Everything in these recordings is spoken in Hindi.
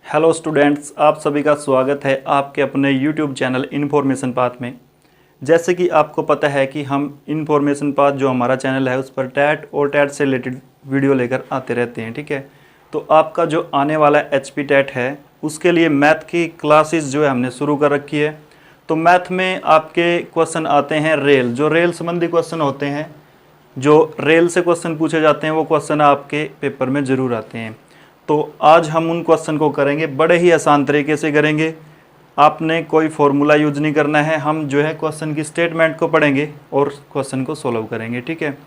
हेलो स्टूडेंट्स, आप सभी का स्वागत है आपके अपने यूट्यूब चैनल इन्फॉर्मेशन पाथ में। जैसे कि आपको पता है कि हम इन्फॉर्मेशन पाथ जो हमारा चैनल है उस पर टैट और टैट से रिलेटेड वीडियो लेकर आते रहते हैं। ठीक है, तो आपका जो आने वाला एचपी टैट है उसके लिए मैथ की क्लासेस जो है हमने शुरू कर रखी है। तो मैथ में आपके क्वेश्चन आते हैं रेल, जो रेल संबंधी क्वेश्चन होते हैं, जो रेल से क्वेश्चन पूछे जाते हैं वो क्वेश्चन आपके पेपर में ज़रूर आते हैं। तो आज हम उन क्वेश्चन को करेंगे, बड़े ही आसान तरीके से करेंगे। आपने कोई फॉर्मूला यूज नहीं करना है, हम जो है क्वेश्चन की स्टेटमेंट को पढ़ेंगे और क्वेश्चन को सोल्व करेंगे। ठीक है,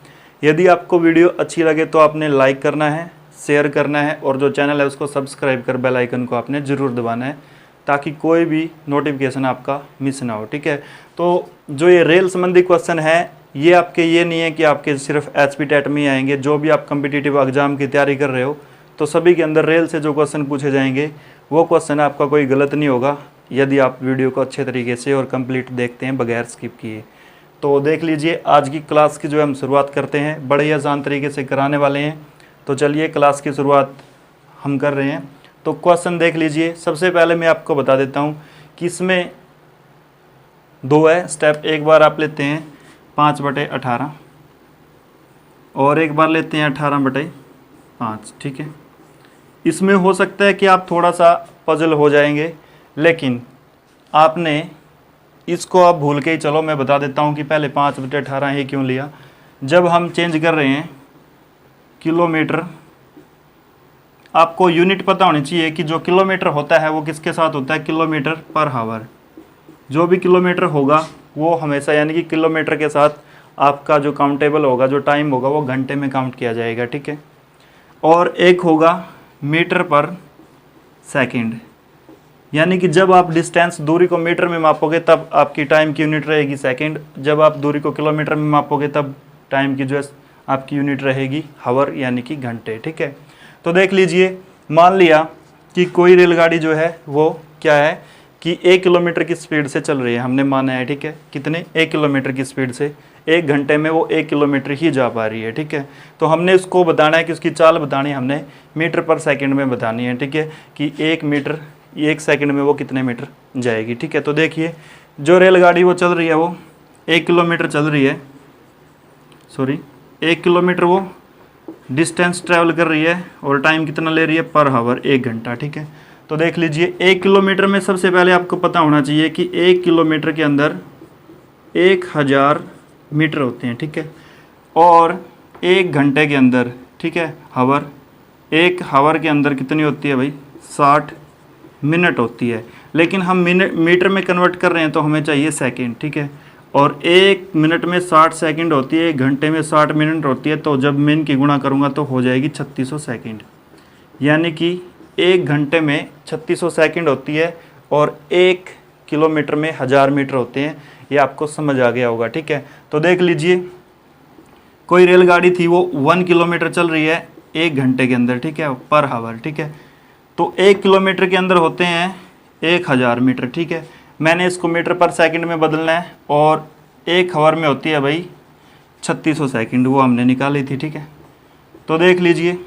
यदि आपको वीडियो अच्छी लगे तो आपने लाइक करना है, शेयर करना है और जो चैनल है उसको सब्सक्राइब कर बेल आइकन को आपने ज़रूर दबाना है ताकि कोई भी नोटिफिकेशन आपका मिस ना हो। ठीक है, तो जो ये रेल संबंधी क्वेश्चन है ये आपके ये नहीं है कि आपके सिर्फ एचपी टैट में ही आएंगे। जो भी आप कम्पिटिटिव एग्जाम की तैयारी कर रहे हो तो सभी के अंदर रेल से जो क्वेश्चन पूछे जाएंगे वो क्वेश्चन आपका कोई गलत नहीं होगा यदि आप वीडियो को अच्छे तरीके से और कंप्लीट देखते हैं बगैर स्किप किए। तो देख लीजिए, आज की क्लास की जो है हम शुरुआत करते हैं, बड़े ही आसान तरीके से कराने वाले हैं। तो चलिए क्लास की शुरुआत हम कर रहे हैं। तो क्वेश्चन देख लीजिए। सबसे पहले मैं आपको बता देता हूँ कि इसमें दो है स्टेप। एक बार आप लेते हैं 5/18 और एक बार लेते हैं 18/5। ठीक है, इसमें हो सकता है कि आप थोड़ा सा पजल हो जाएंगे, लेकिन आपने इसको आप भूल के ही चलो। मैं बता देता हूँ कि पहले 5/18 ही क्यों लिया। जब हम चेंज कर रहे हैं किलोमीटर, आपको यूनिट पता होनी चाहिए कि जो किलोमीटर होता है वो किसके साथ होता है, किलोमीटर पर हावर। जो भी किलोमीटर होगा वो हमेशा यानी कि किलोमीटर के साथ आपका जो काउंटेबल होगा, जो टाइम होगा वो घंटे में काउंट किया जाएगा। ठीक है, और एक होगा मीटर पर सेकंड, यानी कि जब आप डिस्टेंस दूरी को मीटर में मापोगे तब आपकी टाइम की यूनिट रहेगी सेकंड। जब आप दूरी को किलोमीटर में मापोगे तब टाइम की जो है आपकी यूनिट रहेगी हावर यानी कि घंटे। ठीक है, तो देख लीजिए, मान लिया कि कोई रेलगाड़ी जो है वो क्या है कि 1 किलोमीटर की स्पीड से चल रही है, हमने माना है। ठीक है, कितने, 1 किलोमीटर की स्पीड से 1 घंटे में वो 1 किलोमीटर ही जा पा रही है। ठीक है, तो हमने इसको बताना है कि उसकी चाल बतानी है, हमने मीटर पर सेकंड में बतानी है। ठीक है, कि 1 मीटर 1 सेकंड में वो कितने मीटर जाएगी। ठीक है, तो देखिए जो रेलगाड़ी वो चल रही है वो 1 किलोमीटर चल रही है, 1 किलोमीटर वो डिस्टेंस ट्रैवल कर रही है और टाइम कितना ले रही है, पर हावर 1 घंटा। ठीक है, तो देख लीजिए 1 किलोमीटर में सबसे पहले आपको पता होना चाहिए कि 1 किलोमीटर के अंदर 1000 मीटर होते हैं। ठीक है, और 1 घंटे के अंदर, ठीक है, हावर, 1 हावर के अंदर कितनी होती है भाई, 60 मिनट होती है। लेकिन हम मीटर में कन्वर्ट कर रहे हैं तो हमें चाहिए सेकंड। ठीक है, और 1 मिनट में 60 सेकंड होती है, 1 घंटे में 60 मिनट होती है। तो जब मैं इनकी गुणा करूँगा तो हो जाएगी 3600 सेकंड, यानी कि 1 घंटे में 3600 सेकंड होती है और 1 किलोमीटर में 1000 मीटर होते हैं। ये आपको समझ आ गया होगा। ठीक है, तो देख लीजिए कोई रेलगाड़ी थी वो 1 किलोमीटर चल रही है 1 घंटे के अंदर। ठीक है, पर हावर। ठीक है, तो 1 किलोमीटर के अंदर होते हैं 1000 मीटर। ठीक है, मैंने इसको मीटर पर सेकंड में बदलना है और 1 हावर में होती है भाई 3600 सेकंड, वो हमने निकाली थी। ठीक है, तो देख लीजिए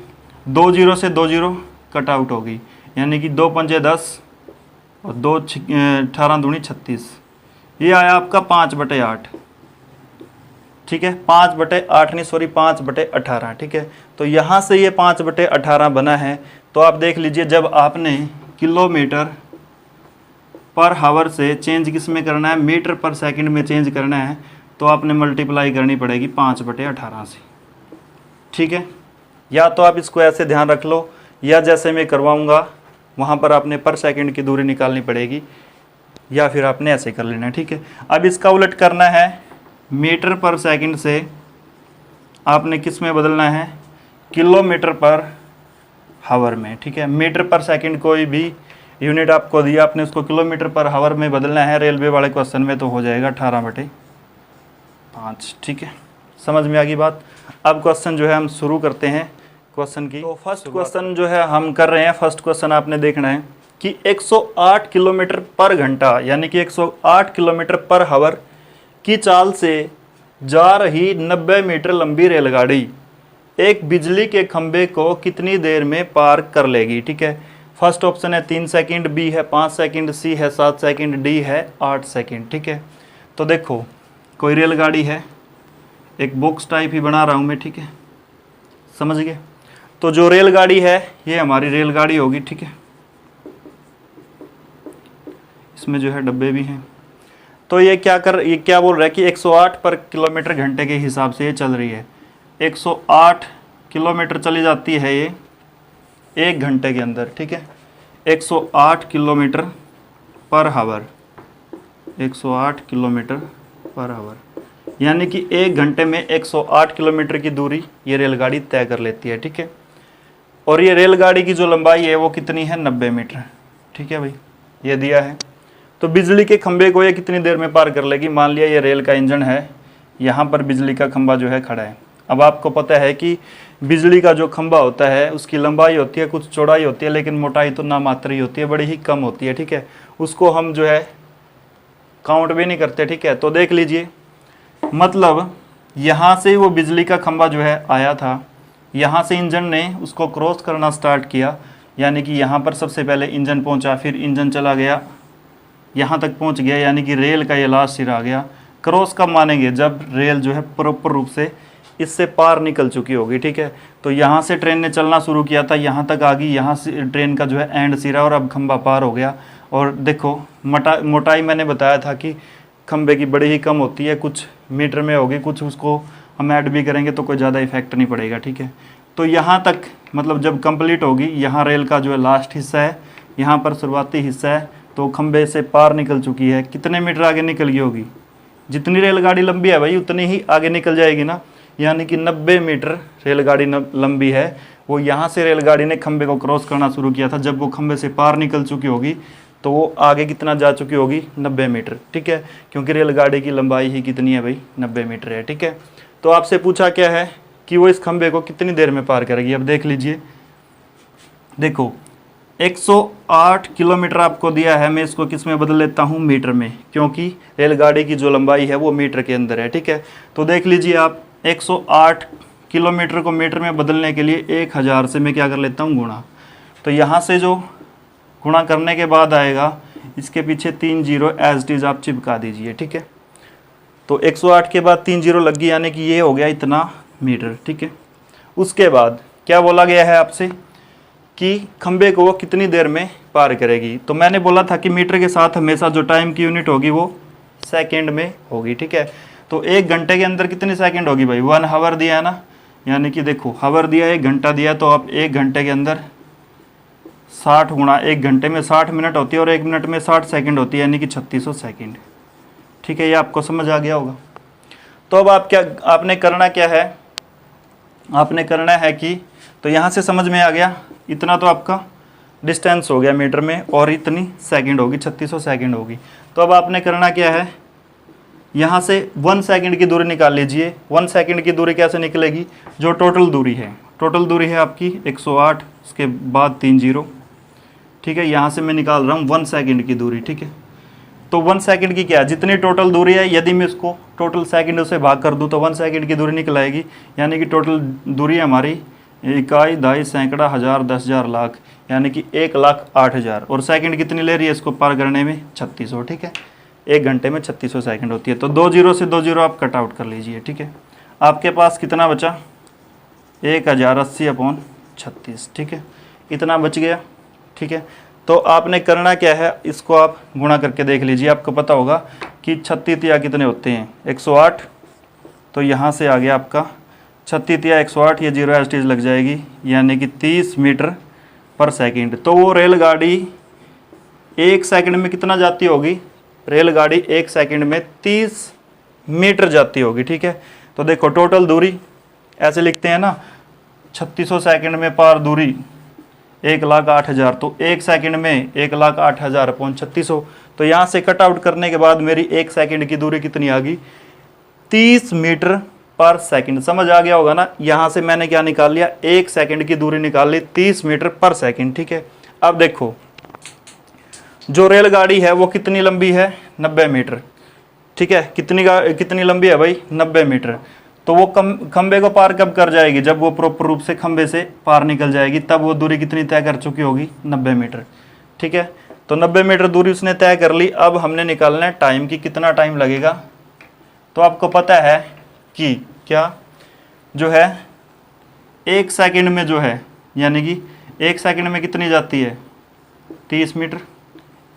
2 जीरो से 2 जीरो कट आउट हो गई, यानी कि 2 पंजे 10 और 2 18 दूनी 36। ये आया आपका 5/8। ठीक है, 5/8 नहीं, सॉरी 5/18। ठीक है, तो यहाँ से ये 5/18 बना है। तो आप देख लीजिए जब आपने किलोमीटर पर हावर से चेंज किस में करना है, मीटर पर सेकंड में चेंज करना है, तो आपने मल्टीप्लाई करनी पड़ेगी 5/18 से। ठीक है, या तो आप इसको ऐसे ध्यान रख लो, या जैसे मैं करवाऊँगा वहाँ पर आपने पर सेकंड की दूरी निकालनी पड़ेगी, या फिर आपने ऐसे कर लेना है। ठीक है, अब इसका उलट करना है, मीटर पर सेकंड से आपने किस में बदलना है, किलोमीटर पर हावर में। ठीक है, मीटर पर सेकंड कोई भी यूनिट आपको दिया, आपने उसको किलोमीटर पर हावर में बदलना है रेलवे वाले क्वेश्चन में, तो हो जाएगा 18/5। ठीक है, समझ में आ गई बात। अब क्वेश्चन जो है हम शुरू करते हैं क्वेश्चन की। तो फर्स्ट क्वेश्चन जो है हम कर रहे हैं, फर्स्ट क्वेश्चन आपने देखना है कि 108 किलोमीटर पर घंटा यानी कि 108 किलोमीटर पर हावर की चाल से जा रही 90 मीटर लंबी रेलगाड़ी एक बिजली के खंभे को कितनी देर में पार कर लेगी। ठीक है, फर्स्ट ऑप्शन है 3 सेकंड, बी है 5 सेकंड, सी है 7 सेकंड, डी है 8 सेकंड। ठीक है, तो देखो कोई रेलगाड़ी है, एक बॉक्स टाइप ही बना रहा हूँ मैं। ठीक है, समझ गए। तो जो रेलगाड़ी है ये हमारी रेलगाड़ी होगी। ठीक है, इसमें जो है डब्बे भी हैं। तो ये क्या बोल रहा है कि 108 पर किलोमीटर घंटे के हिसाब से ये चल रही है। 108 किलोमीटर चली जाती है ये 1 घंटे के अंदर। ठीक है, 108 किलोमीटर पर हावर, 108 किलोमीटर पर हावर, यानी कि 1 घंटे में 108 किलोमीटर की दूरी ये रेलगाड़ी तय कर लेती है। ठीक है, और ये रेलगाड़ी की जो लंबाई है वो कितनी है, 90 मीटर। ठीक है भाई, ये दिया है। तो बिजली के खंभे को ये कितनी देर में पार कर लेगी। मान लिया ये रेल का इंजन है, यहाँ पर बिजली का खंभा जो है खड़ा है। अब आपको पता है कि बिजली का जो खंभा होता है उसकी लंबाई होती है, कुछ चौड़ाई होती है, लेकिन मोटाई तो नामात्र ही होती है, बड़ी ही कम होती है। ठीक है, उसको हम जो है काउंट भी नहीं करते। ठीक है, तो देख लीजिए, मतलब यहाँ से वो बिजली का खंभा जो है आया था, यहाँ से इंजन ने उसको क्रॉस करना स्टार्ट किया, यानी कि यहाँ पर सबसे पहले इंजन पहुँचा, फिर इंजन चला गया यहाँ तक पहुँच गया, यानी कि रेल का ये लास्ट सिरा आ गया। क्रॉस कब मानेंगे, जब रेल जो है प्रॉपर रूप से इससे पार निकल चुकी होगी। ठीक है, तो यहाँ से ट्रेन ने चलना शुरू किया था, यहाँ तक आ गई, यहाँ से ट्रेन का जो है एंड सिरा, और अब खंभा पार हो गया। और देखो मोटाई मैंने बताया था कि खंभे की बड़ी ही कम होती है, कुछ मीटर में होगी, कुछ उसको हम ऐड भी करेंगे तो कोई ज़्यादा इफेक्ट नहीं पड़ेगा। ठीक है, तो यहाँ तक मतलब जब कंप्लीट होगी, यहाँ रेल का जो है लास्ट हिस्सा है, यहाँ पर शुरुआती हिस्सा है, तो खंभे से पार निकल चुकी है। कितने मीटर आगे निकल गई होगी, जितनी रेलगाड़ी लंबी है भाई उतनी ही आगे निकल जाएगी ना, यानी कि 90 मीटर रेलगाड़ी लंबी है। वो यहाँ से रेलगाड़ी ने खंभे को क्रॉस करना शुरू किया था, जब वो खंभे से पार निकल चुकी होगी तो वो आगे कितना जा चुकी होगी, 90 मीटर। ठीक है, क्योंकि रेलगाड़ी की लंबाई ही कितनी है भाई, 90 मीटर है। ठीक है, तो आपसे पूछा क्या है कि वो इस खंभे को कितनी देर में पार करेगी। अब देख लीजिए, देखो 108 किलोमीटर आपको दिया है, मैं इसको किस में बदल लेता हूँ, मीटर में, क्योंकि रेलगाड़ी की जो लंबाई है वो मीटर के अंदर है। ठीक है, तो देख लीजिए आप 108 किलोमीटर को मीटर में बदलने के लिए 1000 से मैं क्या कर लेता हूँ, गुणा। तो यहाँ से जो गुणा करने के बाद आएगा, इसके पीछे 3 जीरो एज इट इज़ आप चिपका दीजिए। ठीक है, तो 108 के बाद 3 जीरो लग गई, यानी कि ये हो गया इतना मीटर। ठीक है, उसके बाद क्या बोला गया है आपसे कि खंबे को वो कितनी देर में पार करेगी। तो मैंने बोला था कि मीटर के साथ हमेशा जो टाइम की यूनिट होगी वो सेकंड में होगी। ठीक है, तो 1 घंटे के अंदर कितनी सेकंड होगी भाई, 1 हावर दिया है ना, यानी कि देखो हावर दिया है, 1 घंटा दिया है, तो आप 1 घंटे के अंदर 60 गुणा 1 घंटे में 60 मिनट होती है, और 1 मिनट में 60 सेकंड होती है, यानी कि 3600 सेकंड। ठीक है, ये आपको समझ आ गया होगा। तो अब आपने करना क्या है, आपने करना है कि, तो यहाँ से समझ में आ गया, इतना तो आपका डिस्टेंस हो गया मीटर में, और इतनी सेकंड होगी, 3600 सेकंड होगी। तो अब आपने करना क्या है, यहाँ से 1 सेकंड की दूरी निकाल लीजिए। 1 सेकंड की दूरी कैसे निकलेगी, जो टोटल दूरी है, टोटल दूरी है आपकी 108, उसके बाद 3 जीरो। ठीक है, यहाँ से मैं निकाल रहा हूँ 1 सेकंड की दूरी। ठीक है, तो 1 सेकंड की क्या है, जितनी टोटल दूरी है, यदि मैं इसको टोटल सेकंड से भाग कर दूँ तो 1 सेकंड की दूरी निकल आएगी, यानी कि टोटल दूरी है हमारी इकाई, दहाई, सैकड़ा, हज़ार, 10,000, लाख, यानी कि 1,08,000। और सेकंड कितनी ले रही है इसको पार करने में, 3600। ठीक है, 1 घंटे में 3600 सेकंड होती है। तो 2 जीरो से 2 जीरो आप कट आउट कर लीजिए। ठीक है, आपके पास कितना बचा, 1080/36। ठीक है, इतना बच गया। ठीक है, तो आपने करना क्या है, इसको आप गुणा करके देख लीजिए, आपको पता होगा कि 36 या कितने होते हैं, 108। तो यहाँ से आ गया आपका 36 या 108, ये जीरो एस्टेज लग जाएगी, यानी कि 30 मीटर पर सेकंड। तो वो रेलगाड़ी 1 सेकंड में कितना जाती होगी, रेलगाड़ी 1 सेकंड में 30 मीटर जाती होगी। ठीक है, तो देखो टोटल दूरी ऐसे लिखते हैं ना, 3600 सेकंड में पार दूरी 1,08,000, तो 1 सेकंड में 1,08,000/3600। तो यहाँ से कट आउट करने के बाद मेरी 1 सेकंड की दूरी कितनी आ गई, 30 मीटर पर सेकंड। समझ आ गया होगा ना, यहाँ से मैंने क्या निकाल लिया, 1 सेकंड की दूरी निकाल ली, 30 मीटर पर सेकंड। ठीक है, अब देखो जो रेलगाड़ी है वो कितनी लंबी है, 90 मीटर। ठीक है, कितनी लंबी है भाई, 90 मीटर। तो वो खंबे को पार कब कर जाएगी, जब वो प्रॉपर रूप से खंबे से पार निकल जाएगी, तब वो दूरी कितनी तय कर चुकी होगी, 90 मीटर। ठीक है, तो 90 मीटर दूरी उसने तय कर ली। अब हमने निकालना है टाइम की, कितना टाइम लगेगा। तो आपको पता है कि क्या जो है 1 सेकंड में जो है, यानी कि 1 सेकंड में कितनी जाती है, 30 मीटर।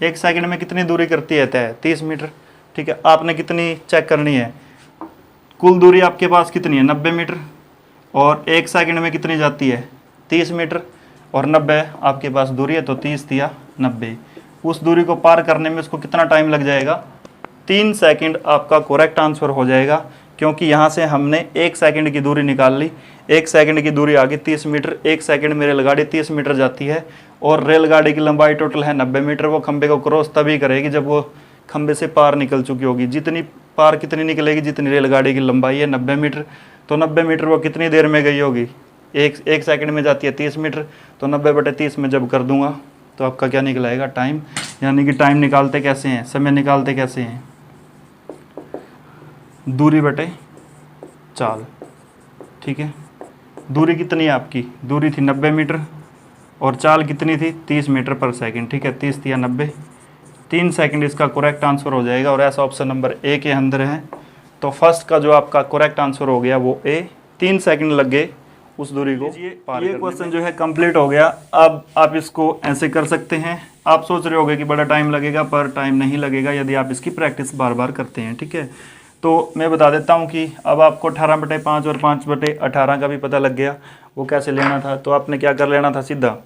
1 सेकंड में कितनी दूरी करती है तय, 30 मीटर। ठीक है, आपने कितनी चेक करनी है, कुल दूरी आपके पास कितनी है, 90 मीटर, और 1 सेकंड में कितनी जाती है, 30 मीटर, और 90 आपके पास दूरी है, तो 30 दिया 90। उस दूरी को पार करने में उसको कितना टाइम लग जाएगा, 3 सेकंड आपका करेक्ट आंसर हो जाएगा। क्योंकि यहाँ से हमने 1 सेकंड की दूरी निकाल ली, 1 सेकंड की दूरी आ गई 30 मीटर, 1 सेकंड में रेलगाड़ी 30 मीटर जाती है, और रेलगाड़ी की लंबाई टोटल है 90 मीटर। वो खंबे को क्रॉस तभी करेगी जब वो खंबे से पार निकल चुकी होगी। जितनी पार कितनी निकलेगी, जितनी रेलगाड़ी की लंबाई है 90 मीटर, तो 90 मीटर वो कितनी देर में गई होगी, एक सेकंड में जाती है 30 मीटर, तो 90/30 में जब कर दूंगा तो आपका क्या निकलाएगा, टाइम। यानी कि टाइम निकालते कैसे हैं, समय निकालते कैसे हैं, दूरी बटे चाल। ठीक है, दूरी कितनी है आपकी, दूरी थी 90 मीटर और चाल कितनी थी, 30 मीटर पर सेकंड। ठीक है, 30 या 90, 3 सेकंड इसका करेक्ट आंसर हो जाएगा। और ऐसा ऑप्शन नंबर ए के अंदर है। तो फर्स्ट का जो आपका करेक्ट आंसर हो गया वो ए, 3 सेकंड लग गए उस दूरी को पार करने में। ये क्वेश्चन जो है कंप्लीट हो गया। अब आप इसको ऐसे कर सकते हैं। आप सोच रहे होंगे कि बड़ा टाइम लगेगा, पर टाइम नहीं लगेगा यदि आप इसकी प्रैक्टिस बार बार करते हैं। ठीक है, तो मैं बता देता हूँ कि अब आपको 18/5 और 5/18 का भी पता लग गया। वो कैसे लेना था, तो आपने क्या कर लेना था, सीधा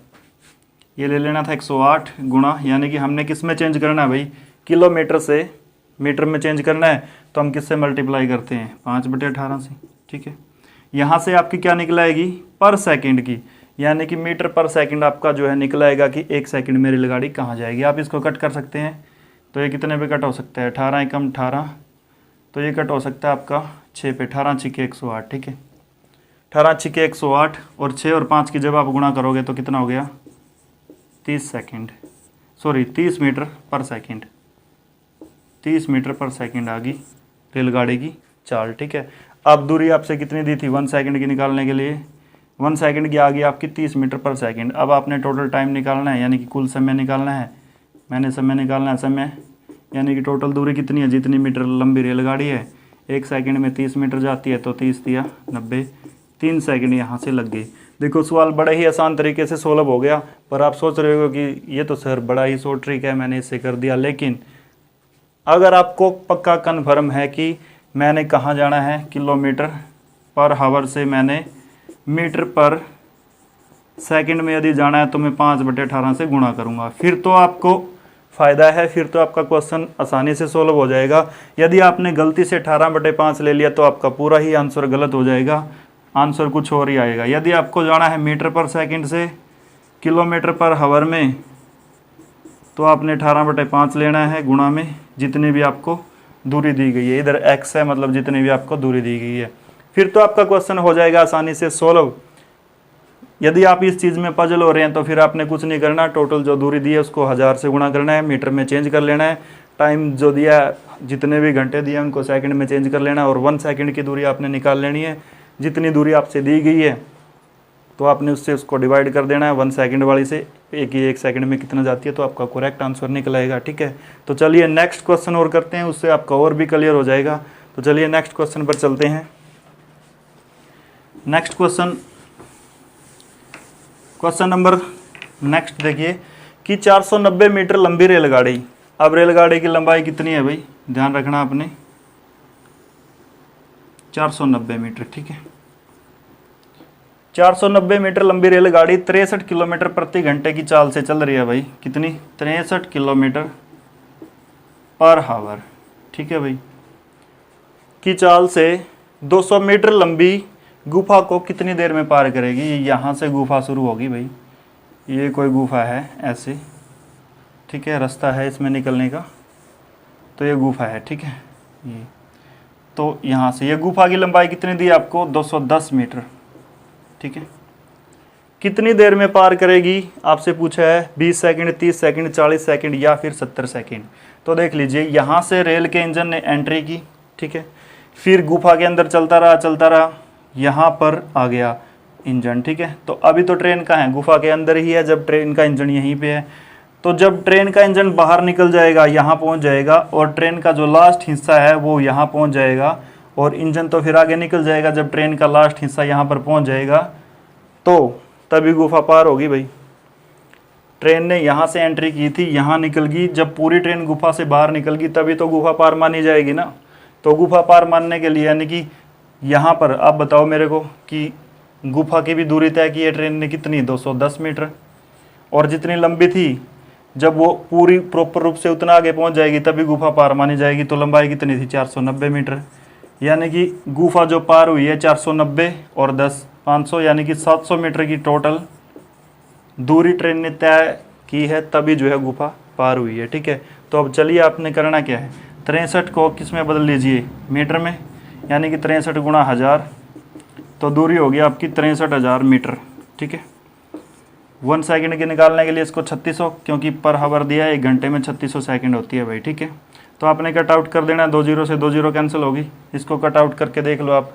ये ले लेना था 108 गुणा, यानी कि हमने किस में चेंज करना है भाई, किलोमीटर से मीटर में चेंज करना है, तो हम किससे मल्टीप्लाई करते हैं, 5/18 से। ठीक है, यहाँ से आपकी क्या निकलाएगी, पर सेकंड की, यानी कि मीटर पर सेकंड आपका जो है निकलाएगा कि 1 सेकंड में रेलगाड़ी कहाँ जाएगी। आप इसको कट कर सकते हैं, तो ये कितने पे कट हो सकता है, 18 एकम 18, तो ये कट हो सकता है आपका 6 पे, 18 छिके 108। ठीक है, 18 छिके 108, और 6 और 5 की जब आप गुणा करोगे तो कितना हो गया, 30 सेकंड, सॉरी 30 मीटर पर सेकंड, 30 मीटर पर सेकंड आ गई रेलगाड़ी की चाल। ठीक है, अब दूरी आपसे कितनी दी थी 1 सेकंड की निकालने के लिए, 1 सेकंड की आ गई आपकी 30 मीटर पर सेकंड। अब आपने टोटल टाइम निकालना है, यानी कि कुल समय निकालना है। मैंने समय निकालना है, समय यानी कि टोटल दूरी कितनी है, जितनी मीटर लंबी रेलगाड़ी है, 1 सेकंड में 30 मीटर जाती है, तो 30 दिया 90, 3 सेकंड यहाँ से लग गई। देखो सवाल बड़ा ही आसान तरीके से सोल्व हो गया। पर आप सोच रहे हो कि ये तो सर बड़ा ही शॉर्ट ट्रिक है, मैंने इससे कर दिया। लेकिन अगर आपको पक्का कन्फर्म है कि मैंने कहाँ जाना है, किलोमीटर पर हावर से मैंने मीटर पर सेकंड में यदि जाना है, तो मैं 5/18 से गुणा करूँगा, फिर तो आपको फ़ायदा है, फिर तो आपका क्वेश्चन आसानी से सोल्व हो जाएगा। यदि आपने गलती से 18/5 ले लिया तो आपका पूरा ही आंसर गलत हो जाएगा, आंसर कुछ और ही आएगा। यदि आपको जाना है मीटर पर सेकंड से किलोमीटर पर हावर में, तो आपने 18/5 लेना है गुणा में जितनी भी आपको दूरी दी गई है। इधर x है, मतलब जितनी भी आपको दूरी दी गई है, फिर तो आपका क्वेश्चन हो जाएगा आसानी से सोल्व। यदि आप इस चीज़ में पजल हो रहे हैं तो फिर आपने कुछ नहीं करना, टोटल जो दूरी दी है उसको 1000 से गुणा करना है, मीटर में चेंज कर लेना है, टाइम जो दिया है, जितने भी घंटे दिए उनको सेकंड में चेंज कर लेना है, और 1 सेकंड की दूरी आपने निकाल लेनी है। जितनी दूरी आपसे दी गई है तो आपने उससे उसको डिवाइड कर देना है 1 सेकंड वाली से, एक सेकंड में कितना जाती है, तो आपका करेक्ट आंसर निकल आएगा। ठीक है, तो चलिए नेक्स्ट क्वेश्चन और करते हैं, उससे आपका और भी क्लियर हो जाएगा। तो चलिए नेक्स्ट क्वेश्चन पर चलते हैं। नेक्स्ट क्वेश्चन नंबर नेक्स्ट देखिए कि 490 मीटर लंबी रेलगाड़ी। अब रेलगाड़ी की लंबाई कितनी है भाई, ध्यान रखना आपने, 490 मीटर। ठीक है, 490 मीटर लंबी रेलगाड़ी 63 किलोमीटर प्रति घंटे की चाल से चल रही है भाई, कितनी, 63 किलोमीटर पर हावर। ठीक है भाई, की चाल से 200 मीटर लंबी गुफा को कितनी देर में पार करेगी। यहाँ से गुफा शुरू होगी भाई, ये कोई गुफा है ऐसे, ठीक है, रास्ता है इसमें निकलने का, तो ये गुफा है। ठीक है, ये तो यहाँ से ये गुफा की लंबाई कितनी दी आपको, 210 मीटर। ठीक है, कितनी देर में पार करेगी आपसे पूछा है, 20 सेकंड, 30 सेकंड, 40 सेकंड या फिर 70 सेकंड। तो देख लीजिए, यहाँ से रेल के इंजन ने एंट्री की, ठीक है, फिर गुफा के अंदर चलता रहा, यहाँ पर आ गया इंजन, ठीक है। तो अभी तो ट्रेन का है गुफा के अंदर ही है, जब ट्रेन का इंजन यहीं पे है, तो जब ट्रेन का इंजन बाहर निकल जाएगा यहाँ पहुँच जाएगा, और ट्रेन का जो लास्ट हिस्सा है वो यहाँ पहुँच जाएगा, और इंजन तो फिर आगे निकल जाएगा। जब ट्रेन का लास्ट हिस्सा यहाँ पर पहुँच जाएगा तो तभी गुफा पार होगी भाई। ट्रेन ने यहाँ से एंट्री की थी, यहाँ निकल गई, जब पूरी ट्रेन गुफा से बाहर निकल गई तभी तो गुफा पार मानी जाएगी ना। तो गुफा पार मानने के लिए यानी कि यहाँ पर आप बताओ मेरे को कि गुफा की भी दूरी तय की है ट्रेन ने कितनी, 210 मीटर, और जितनी लंबी थी जब वो पूरी प्रॉपर रूप से उतना आगे पहुँच जाएगी तभी गुफा पार मानी जाएगी। तो लंबाई कितनी थी, 490 मीटर, यानी कि गुफा जो पार हुई है 490 और 10 500, यानी कि 700 मीटर की टोटल दूरी ट्रेन ने तय की है, तभी जो है गुफा पार हुई है, ठीक है। तो अब चलिए आपने करना क्या है, 63 को किस में बदल लीजिए, मीटर में, यानी कि 63 गुणा 1000, तो दूरी होगी आपकी 63,000 मीटर, ठीक है। 1 सेकंड के निकालने के लिए इसको 3600, क्योंकि पर हावर दिया है, 1 घंटे में 3600 सेकंड होती है भाई, ठीक है। तो आपने कट आउट कर देना, 2 जीरो से 2 जीरो कैंसिल होगी, इसको कट आउट करके देख लो आप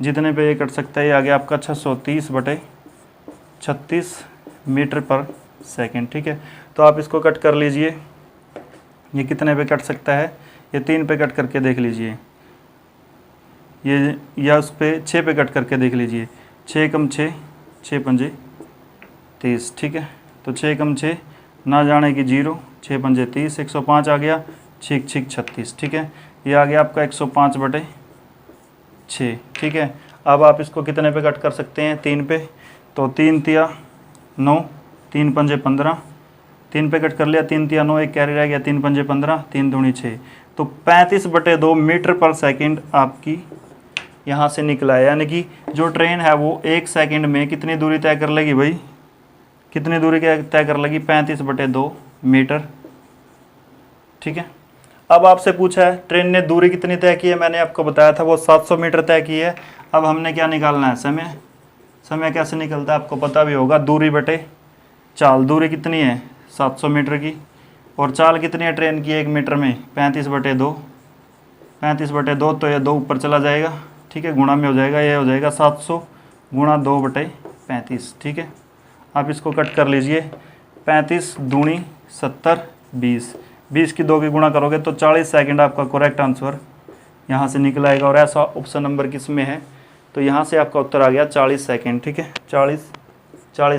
जितने पे ये कट सकता है। ये आ गया आपका 630/36 मीटर पर सेकंड, ठीक है। तो आप इसको कट कर लीजिए, ये कितने पे कट सकता है, ये 3 पे कट करके देख लीजिए, ये या उस पर 6 पे कट करके देख लीजिए, 6 कम 6, 6 पंजे 30, ठीक है। तो 6 कम 6 ना जाने की 0, 6 पंजे 30, 105 आ गया, 6 6 36, ठीक है। ये आ गया आपका 105/6, ठीक है। अब आप इसको कितने पे कट कर सकते हैं, 3 पे, तो 3 तिया 9, 3 पंजे 15, 3 पे कट कर लिया, 3 तिया 9, एक कैरी रह गया, 3 पंजे 15, 3 दूनी 6, तो 35/2 मीटर पर सेकंड आपकी यहाँ से निकला है। यानी कि जो ट्रेन है वो 1 सेकंड में कितनी दूरी तय कर लेगी भाई, कितनी दूरी तय कर लेगी, 35/2 मीटर, ठीक है। अब आपसे पूछा है ट्रेन ने दूरी कितनी तय की है, मैंने आपको बताया था वो 700 मीटर तय की है। अब हमने क्या निकालना है, समय। समय कैसे निकलता है आपको पता भी होगा, दूरी बटे चाल। दूरी कितनी है 700 मीटर की, और चाल कितनी है ट्रेन की 1 मीटर में, 35/2, 35/2, तो ये 2 ऊपर चला जाएगा, ठीक है, गुणा में हो जाएगा, ये हो जाएगा 700 गुणा 2/35, ठीक है। आप इसको कट कर लीजिए, 35 दूनी 70, 20 की 2 की गुणा करोगे तो 40 सेकंड आपका करेक्ट आंसर यहाँ से निकल आएगा। और ऐसा ऑप्शन नंबर किस में है, तो यहाँ से आपका उत्तर आ गया 40 सेकंड, ठीक है, 40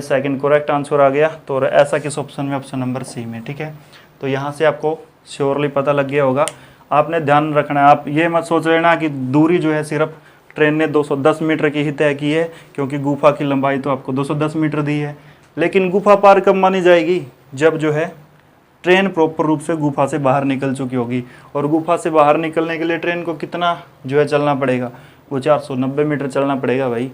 सेकंड करेक्ट आंसर आ गया। तो ऐसा किस ऑप्शन में, ऑप्शन नंबर सी में, ठीक है। तो यहाँ से आपको श्योरली पता लग गया होगा। आपने ध्यान रखना है, आप ये मत सोच लेना कि दूरी जो है सिर्फ ट्रेन ने 210 मीटर की ही तय की है, क्योंकि गुफा की लंबाई तो आपको 210 मीटर दी है। लेकिन गुफा पार कब मानी जाएगी, जब जो है ट्रेन प्रॉपर रूप से गुफा से बाहर निकल चुकी होगी। और गुफा से बाहर निकलने के लिए ट्रेन को कितना जो है चलना पड़ेगा, वो 490 मीटर चलना पड़ेगा भाई,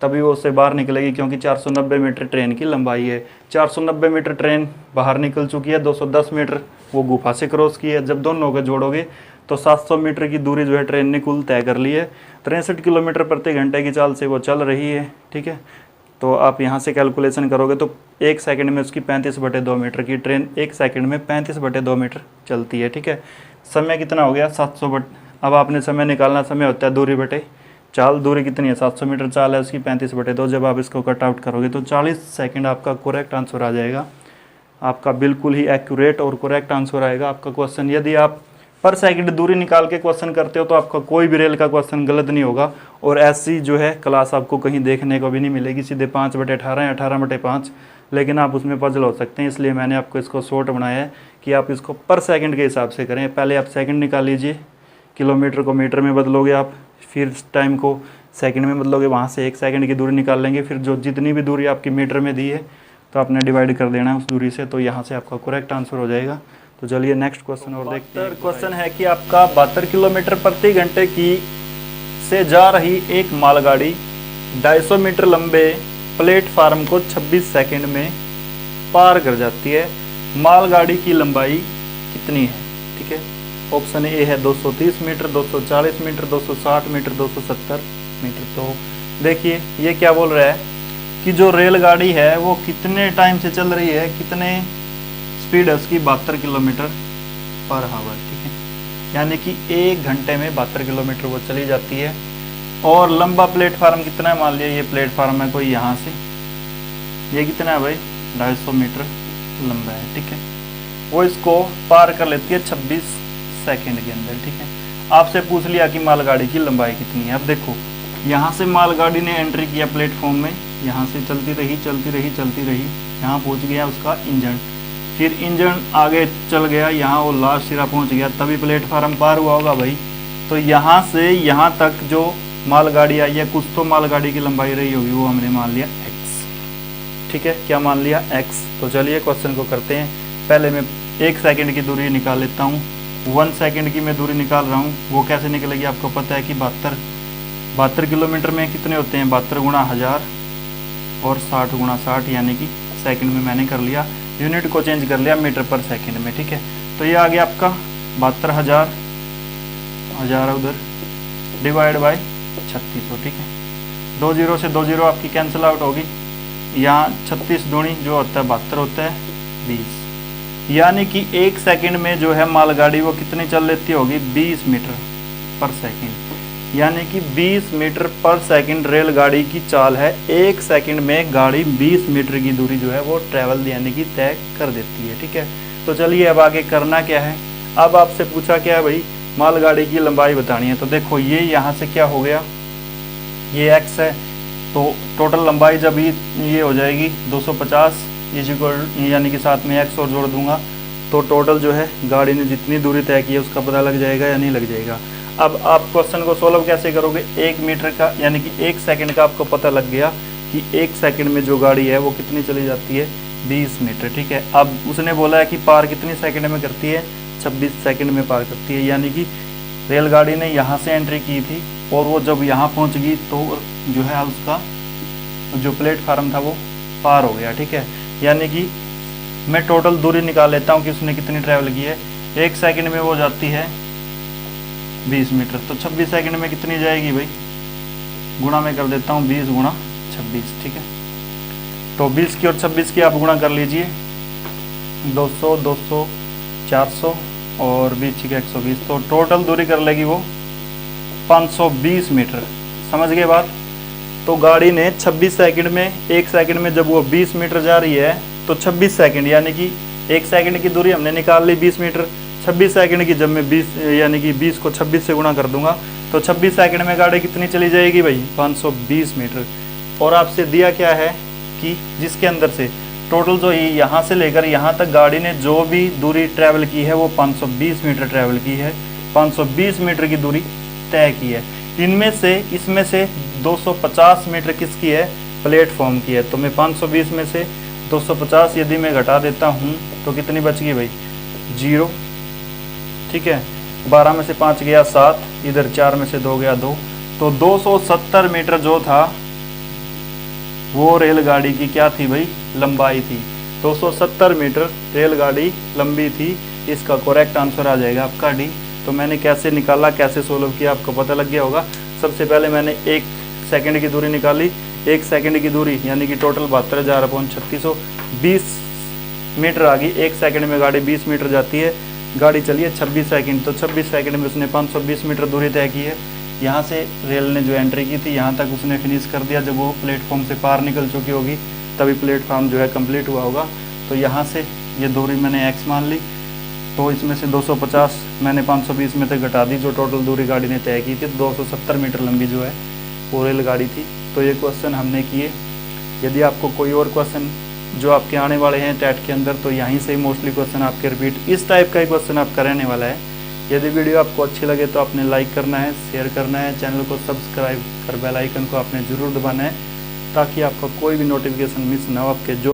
तभी वो उससे बाहर निकलेगी, क्योंकि 490 मीटर ट्रेन की लंबाई है। 490 मीटर ट्रेन बाहर निकल चुकी है, 210 मीटर वो गुफा से क्रॉस की है। जब दोनों को जोड़ोगे तो 700 मीटर की दूरी जो है ट्रेन ने कुल तय कर ली है। 63 किलोमीटर प्रति घंटे की चाल से वो चल रही है, ठीक है। तो आप यहाँ से कैलकुलेशन करोगे तो 1 सेकंड में उसकी 35/2 मीटर की ट्रेन 1 सेकंड में 35/2 मीटर चलती है, ठीक है। समय कितना हो गया 700 अब आपने समय निकालना, समय होता है दूरी बटे चाल। दूरी कितनी है 700 मीटर चाल है उसकी 35/2, जब आप इसको कट आउट करोगे तो 40 सेकंड आपका करेक्ट आंसर आ जाएगा। आपका बिल्कुल ही एक्यूरेट और करेक्ट आंसर आएगा आपका क्वेश्चन। यदि आप पर सेकंड दूरी निकाल के क्वेश्चन करते हो तो आपका कोई भी रेल का क्वेश्चन गलत नहीं होगा। और ऐसी जो है क्लास आपको कहीं देखने को भी नहीं मिलेगी, सीधे 5/18 या 18/5, लेकिन आप उसमें पजल हो सकते हैं। इसलिए मैंने आपको इसको शॉर्ट बनाया है कि आप इसको पर सेकंड के हिसाब से करें। पहले आप सेकंड निकाल लीजिए, किलोमीटर को मीटर में बदलोगे आप, फिर टाइम को सेकंड में बदलोगे, वहाँ से 1 सेकंड की दूरी निकाल लेंगे, फिर जो जितनी भी दूरी आपकी मीटर में दी है तो आपने डिवाइड कर देना है उस दूरी से, तो यहाँ से आपका करेक्ट आंसर हो जाएगा। तो चलिए नेक्स्ट क्वेश्चन और देखते हैं। क्वेश्चन है कि आपका 72 किलोमीटर प्रति घंटे की से जा रही एक मालगाड़ी 250 मीटर लंबे प्लेटफार्म को 26 सेकंड में पार कर जाती है। मालगाड़ी की लंबाई कितनी है, ठीक है। ऑप्शन ए है 230 मीटर, 240 मीटर, 260 मीटर, 270 मीटर। तो देखिए ये क्या बोल रहा है कि जो रेलगाड़ी है वो कितने टाइम से चल रही है, कितने स्पीड है उसकी, 72 किलोमीटर पर आवर, ठीक है। यानी कि 1 घंटे में 72 किलोमीटर वो चली जाती है। और लंबा प्लेटफार्म कितना है, मान लिया ये प्लेटफार्म है कोई यहाँ से, ये कितना है भाई 250 मीटर लंबा है, ठीक है। वो इसको पार कर लेती है 26 सेकंड के अंदर, ठीक है। आपसे पूछ लिया कि मालगाड़ी की लंबाई कितनी है। अब देखो यहाँ से मालगाड़ी ने एंट्री किया प्लेटफॉर्म में, यहाँ से चलती रही चलती रही चलती रही, यहाँ पहुँच गया उसका इंजन, फिर इंजन आगे चल गया, यहाँ वो लास्ट सिरा पहुँच गया, तभी प्लेटफार्म पार हुआ होगा भाई। तो यहाँ से यहाँ तक जो मालगाड़ी आई है, कुछ तो मालगाड़ी की लंबाई रही होगी, वो हमने मान लिया x, ठीक है। क्या मान लिया x। तो चलिए क्वेश्चन को करते हैं। पहले मैं 1 सेकंड की दूरी निकाल लेता हूँ। 1 सेकंड की मैं दूरी निकाल रहा हूँ, वो कैसे निकलेगी आपको पता है कि 72 किलोमीटर में कितने होते हैं, 72 गुणा 1000 और 60 गुणा 60, यानी कि सेकंड में मैंने कर लिया, यूनिट को चेंज कर लिया मीटर पर सेकंड में, ठीक है। तो ये आ गया आपका 72,000, 1000 उधर डिवाइड बाय 3600, ठीक है। 2 0 से 2 0 आपकी कैंसिल आउट होगी। यहाँ 36 दूनी जो होता है 72 होता है 20, यानी कि 1 सेकंड में जो है मालगाड़ी वो कितनी चल लेती होगी, 20 मीटर पर सेकंड, यानी कि 20 मीटर पर सेकंड रेलगाड़ी की चाल है। 1 सेकंड में गाड़ी 20 मीटर की दूरी जो है वो ट्रैवल यानी कि तय कर देती है, ठीक है। तो चलिए अब आगे करना क्या है। अब आपसे पूछा क्या है भाई, मालगाड़ी की लंबाई बतानी है। तो देखो ये यहाँ से क्या हो गया, ये x है, तो टोटल लंबाई जब ये हो जाएगी 250 यानी कि साथ में x और जोड़ दूंगा, तो टोटल जो है गाड़ी ने जितनी दूरी तय की है उसका पता लग जाएगा या नहीं लग जाएगा। अब आप क्वेश्चन को सोल्व कैसे करोगे, 1 मीटर का यानी कि 1 सेकंड का आपको पता लग गया कि 1 सेकंड में जो गाड़ी है वो कितनी चली जाती है, 20 मीटर, ठीक है। अब उसने बोला है कि पार कितनी सेकंड में करती है, 26 सेकंड में पार करती है, यानी कि रेलगाड़ी ने यहाँ से एंट्री की थी और वो जब यहाँ पहुँच गई तो जो है उसका जो प्लेटफार्म था वो पार हो गया, ठीक है। यानी कि मैं टोटल दूरी निकाल लेता हूँ कि उसने कितनी ट्रैवल की है। 1 सेकंड में वो जाती है 20 मीटर, तो 26 सेकंड में कितनी जाएगी भाई, गुणा में कर देता हूँ 20 गुणा 26, ठीक है। तो 20 की और 26 की आप गुणा कर लीजिए, 200 200 400 और 20 के 120, तो टोटल दूरी कर लेगी वो 520 मीटर। समझ गए बात। तो गाड़ी ने 26 सेकंड में, 1 सेकंड में जब वो 20 मीटर जा रही है तो 26 सेकंड यानी कि 1 सेकंड की दूरी हमने निकाल ली 20 मीटर, 26 सेकंड की जब मैं 20 यानी कि 20 को 26 से गुणा कर दूंगा तो 26 सेकंड में गाड़ी कितनी चली जाएगी भाई, 520 मीटर। और आपसे दिया क्या है कि जिसके अंदर से टोटल जो यहाँ से लेकर यहाँ तक गाड़ी ने जो भी दूरी ट्रैवल की है वो 520 मीटर ट्रैवल की है, 520 मीटर की दूरी तय की है। इसमें से 250 मीटर किसकी है, प्लेटफॉर्म की है। तो मैं 520 में से 250 यदि मैं घटा देता हूँ तो कितनी बच गई भाई, 0, ठीक है। 12 में से 5 गया 7, इधर 4 में से 2 गया 2, तो 270 मीटर जो था वो रेलगाड़ी की क्या थी भाई, लंबाई थी। 270 मीटर रेलगाड़ी लंबी थी। इसका करेक्ट आंसर आ जाएगा आपका डी। तो मैंने कैसे निकाला, कैसे सोल्व किया आपको पता लग गया होगा। सबसे पहले मैंने 1 सेकंड की दूरी निकाली, 1 सेकंड की दूरी यानी कि टोटल 72,000/3600 20 मीटर आ गई। 1 सेकंड में गाड़ी 20 मीटर जाती है, गाड़ी चली है 26 सेकंड, तो 26 सेकंड में उसने 520 मीटर दूरी तय की है। यहाँ से रेल ने जो एंट्री की थी यहाँ तक उसने फिनिश कर दिया। जब वो प्लेटफॉर्म से पार निकल चुकी होगी तभी प्लेटफॉर्म जो है कंप्लीट हुआ होगा। तो यहाँ से ये दूरी मैंने x मान ली, तो इसमें से 250 मैंने 520 में से घटा दी, जो टोटल दूरी गाड़ी ने तय की थी। 270 मीटर लंबी जो है वो रेलगाड़ी थी। तो ये क्वेश्चन हमने किए। यदि आपको कोई और क्वेश्चन जो आपके आने वाले हैं टैट के अंदर, तो यहीं से मोस्टली क्वेश्चन आपके रिपीट इस टाइप का ही क्वेश्चन आपका रहने वाला है। यदि वीडियो आपको अच्छी लगे तो आपने लाइक करना है, शेयर करना है, चैनल को सब्सक्राइब कर बेल आइकन को आपने ज़रूर दबाना है ताकि आपका कोई भी नोटिफिकेशन मिस ना हो। आपके जो